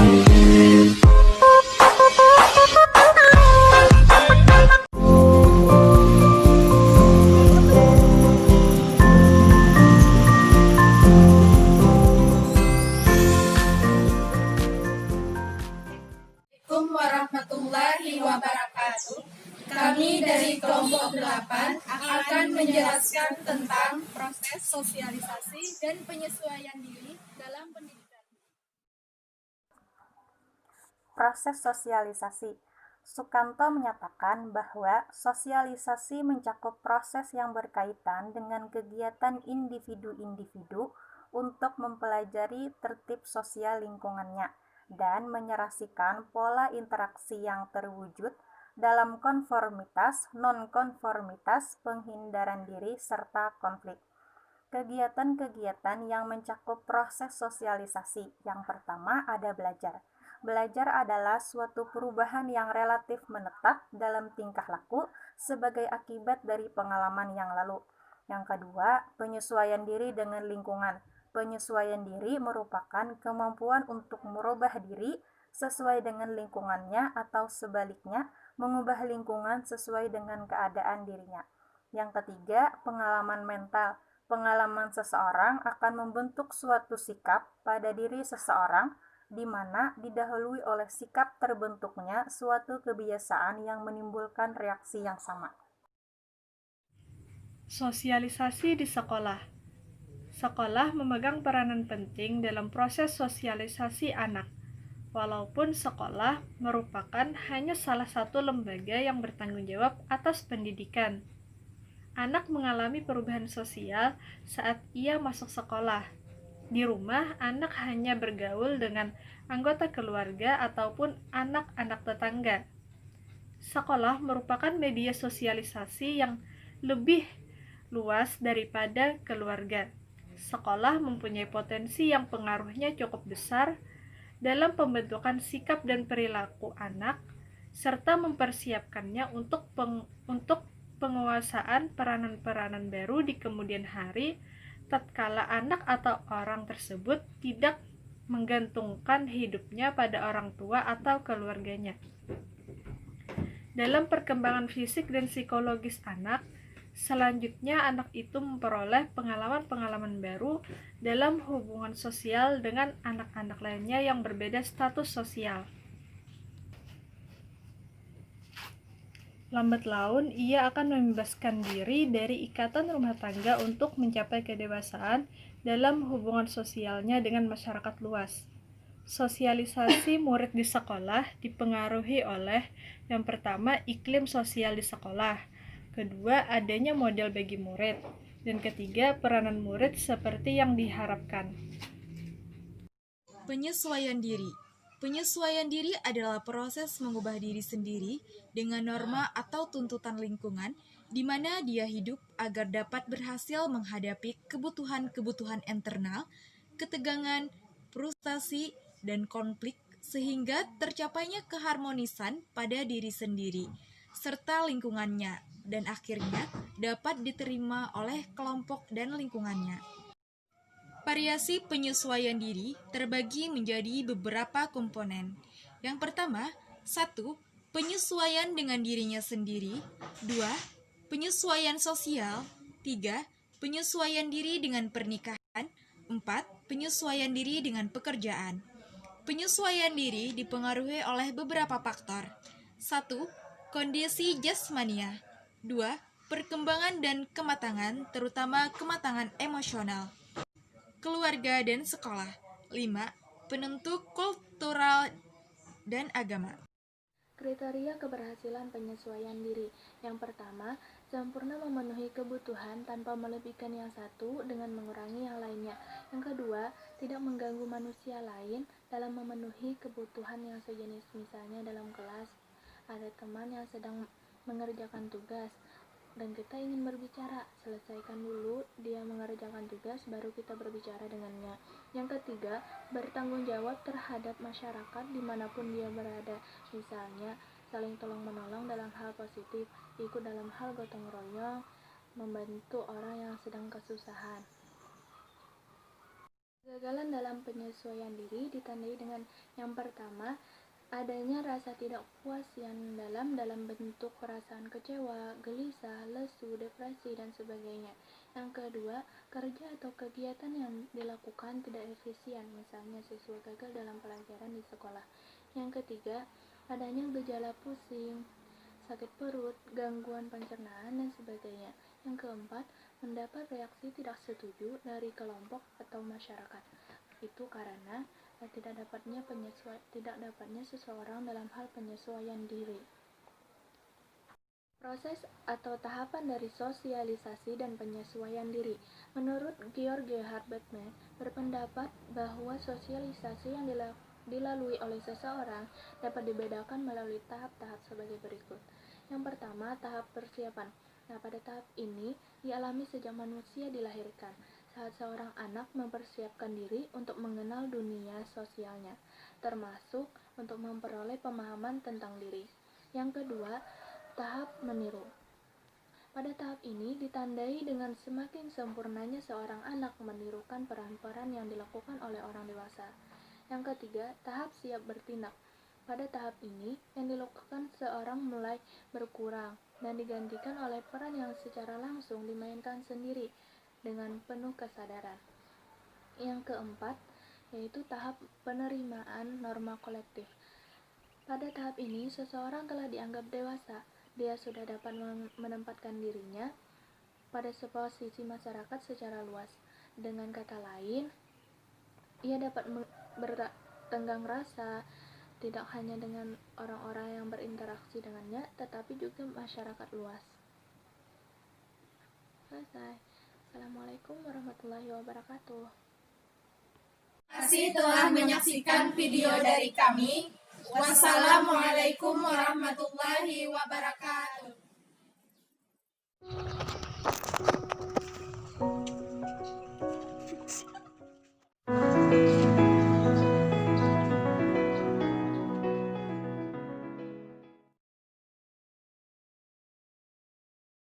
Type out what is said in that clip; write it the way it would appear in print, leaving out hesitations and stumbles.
Assalamualaikum warahmatullahi wabarakatuh. Kami dari kelompok 8 akan menjelaskan tentang proses sosialisasi dan penyesuaian diri dalam pendidikan. Proses sosialisasi. Sukanto menyatakan bahwa sosialisasi mencakup proses yang berkaitan dengan kegiatan individu-individu untuk mempelajari tertib sosial lingkungannya dan menyerasikan pola interaksi yang terwujud dalam konformitas, nonkonformitas, penghindaran diri, serta konflik. Kegiatan-kegiatan yang mencakup proses sosialisasi. Yang pertama ada belajar. Belajar adalah suatu perubahan yang relatif menetap dalam tingkah laku sebagai akibat dari pengalaman yang lalu. Yang kedua, penyesuaian diri dengan lingkungan. Penyesuaian diri merupakan kemampuan untuk merubah diri sesuai dengan lingkungannya atau sebaliknya, mengubah lingkungan sesuai dengan keadaan dirinya. Yang ketiga, pengalaman mental. Pengalaman seseorang akan membentuk suatu sikap pada diri seseorang di mana didahului oleh sikap terbentuknya suatu kebiasaan yang menimbulkan reaksi yang sama. Sosialisasi di sekolah. Sekolah memegang peranan penting dalam proses sosialisasi anak, walaupun sekolah merupakan hanya salah satu lembaga yang bertanggung jawab atas pendidikan. Anak mengalami perubahan sosial saat ia masuk sekolah. Di rumah, anak hanya bergaul dengan anggota keluarga ataupun anak-anak tetangga. Sekolah merupakan media sosialisasi yang lebih luas daripada keluarga. Sekolah mempunyai potensi yang pengaruhnya cukup besar dalam pembentukan sikap dan perilaku anak, serta mempersiapkannya untuk penguasaan peranan-peranan baru di kemudian hari tatkala anak atau orang tersebut tidak menggantungkan hidupnya pada orang tua atau keluarganya. Dalam perkembangan fisik dan psikologis anak, selanjutnya anak itu memperoleh pengalaman-pengalaman baru dalam hubungan sosial dengan anak-anak lainnya yang berbeda status sosial. Lambat laun, ia akan membebaskan diri dari ikatan rumah tangga untuk mencapai kedewasaan dalam hubungan sosialnya dengan masyarakat luas. Sosialisasi murid di sekolah dipengaruhi oleh yang pertama, iklim sosial di sekolah, kedua, adanya model bagi murid, dan ketiga, peranan murid seperti yang diharapkan. Penyesuaian diri. Penyesuaian diri adalah proses mengubah diri sendiri dengan norma atau tuntutan lingkungan di mana dia hidup agar dapat berhasil menghadapi kebutuhan-kebutuhan internal, ketegangan, frustasi, dan konflik sehingga tercapainya keharmonisan pada diri sendiri serta lingkungannya dan akhirnya dapat diterima oleh kelompok dan lingkungannya. Variasi penyesuaian diri terbagi menjadi beberapa komponen. Yang pertama, 1. Penyesuaian dengan dirinya sendiri. 2. Penyesuaian sosial. 3. Penyesuaian diri dengan pernikahan. 4. Penyesuaian diri dengan pekerjaan. Penyesuaian diri dipengaruhi oleh beberapa faktor. 1. Kondisi jasmania. 2. Perkembangan dan kematangan, terutama kematangan emosional. Keluarga dan sekolah. 5. Penentu kultural dan agama. Kriteria keberhasilan penyesuaian diri. Yang pertama, sempurna memenuhi kebutuhan tanpa melebihkan yang satu dengan mengurangi yang lainnya. Yang kedua, tidak mengganggu manusia lain dalam memenuhi kebutuhan yang sejenis. Misalnya dalam kelas, ada teman yang sedang mengerjakan tugas, dan kita ingin berbicara, selesaikan dulu dia mengerjakan tugas, baru kita berbicara dengannya. Yang ketiga, bertanggung jawab terhadap masyarakat dimanapun dia berada, misalnya saling tolong-menolong dalam hal positif, ikut dalam hal gotong royong, membantu orang yang sedang kesusahan. Kegagalan dalam penyesuaian diri ditandai dengan yang pertama, adanya rasa tidak puas yang dalam bentuk perasaan kecewa, gelisah, lesu, depresi, dan sebagainya. Yang kedua, kerja atau kegiatan yang dilakukan tidak efisien, misalnya siswa gagal dalam pelajaran di sekolah. Yang ketiga, adanya gejala pusing, sakit perut, gangguan pencernaan, dan sebagainya. Yang keempat, mendapat reaksi tidak setuju dari kelompok atau masyarakat. Itu karena tidak dapatnya seseorang dalam hal penyesuaian diri. Proses atau tahapan dari sosialisasi dan penyesuaian diri. Menurut Georg Herbert Mead, berpendapat bahwa sosialisasi yang dilalui oleh seseorang dapat dibedakan melalui tahap-tahap sebagai berikut. Yang pertama, tahap persiapan. Nah, pada tahap ini dialami sejak manusia dilahirkan, saat seorang anak mempersiapkan diri untuk mengenal dunia sosialnya, termasuk untuk memperoleh pemahaman tentang diri. Yang kedua, tahap meniru. Pada tahap ini ditandai dengan semakin sempurnanya seorang anak menirukan peran-peran yang dilakukan oleh orang dewasa. Yang ketiga, tahap siap bertindak. Pada tahap ini, yang dilakukan seorang mulai berkurang dan digantikan oleh peran yang secara langsung dimainkan sendiri dengan penuh kesadaran. Yang keempat, yaitu tahap penerimaan norma kolektif. Pada tahap ini, seseorang telah dianggap dewasa. Dia sudah dapat menempatkan dirinya pada posisi masyarakat secara luas. Dengan kata lain, ia dapat bertenggang rasa tidak hanya dengan orang-orang yang berinteraksi dengannya, tetapi juga masyarakat luas. Selesai. Assalamualaikum warahmatullahi wabarakatuh. Terima kasih telah menyaksikan video dari kami. Wassalamualaikum warahmatullahi wabarakatuh.